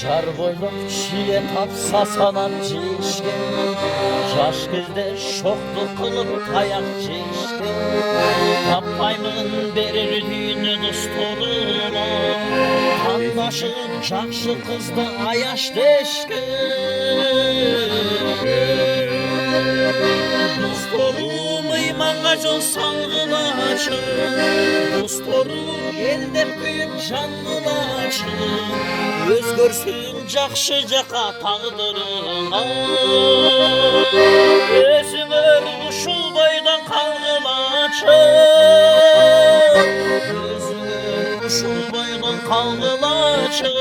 Jar boyluk çiye tapsa sanan cişke, Jaş kızda şoktu kılıp tayak cişke. Tappaymın berir düğünü dostoruma, Tandaşın jakşı kızda ayaş deşke. Dostorum iymanga jol sağılaçı, Dostorum eldep kuyup janılaçı. Özgörsün jakşı jaka tağdırıma, Özüңөр uşul boydan kalgılaçı. Özüңör uşul boydan kalgılaçı.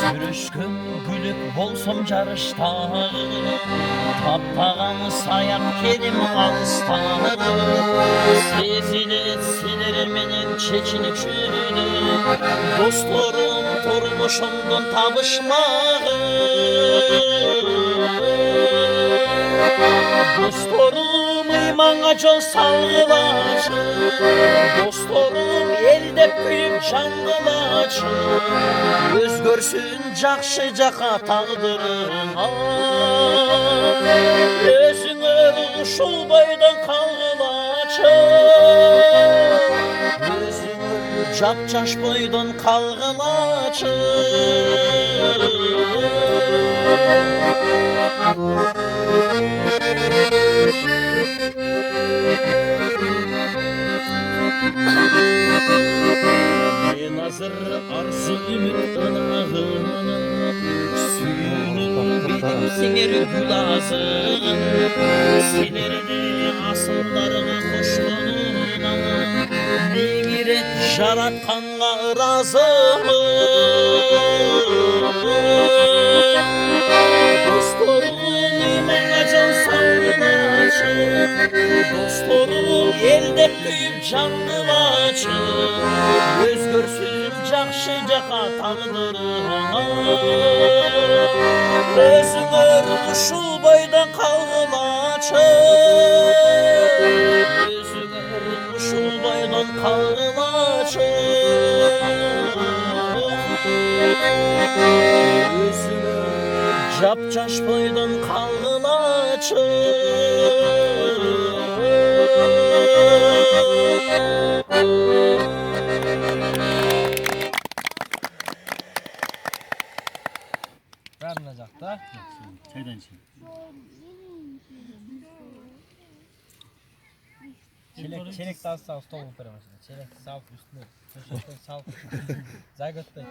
Sürüşkün gülüp bolsam jarıştağı, Taptağan sayak kelim alstağı. Sezilir silir menin çeçinikçülü, Dostlarım turmuşumdun tabışmağı. Dostlarım iymanga jol sağılaçı, Dostlarım eldep kuyup janılaçı. Özgörsün jakşı jaka tağdırıma, Özüңөр uşul boydan kalgılaçı. Özüңөр japjaş boydan kalgılaçı. Nazır arzu ümit ınağına, Suyunun benim singer gülazın. Silerdi asıllarına koşmanına, Negiret jaratkanğa razımın. Dostlarım iymanga jol sağılaçı, Dostlarım eldep kuyup janılaçı. Özgörsün jakşı jaka tağdırıma, Özüңөр uşul boydan kalgılaçı. Özüңör uşul boydan kalgılaçı. Özüңör japjaş boydan kalgılaçı. Vermeyecek da. Çaydan için. Çelik daha sağ stol operamız. Çelik sağ üstüne. Köşede sağ. Zaygıttı.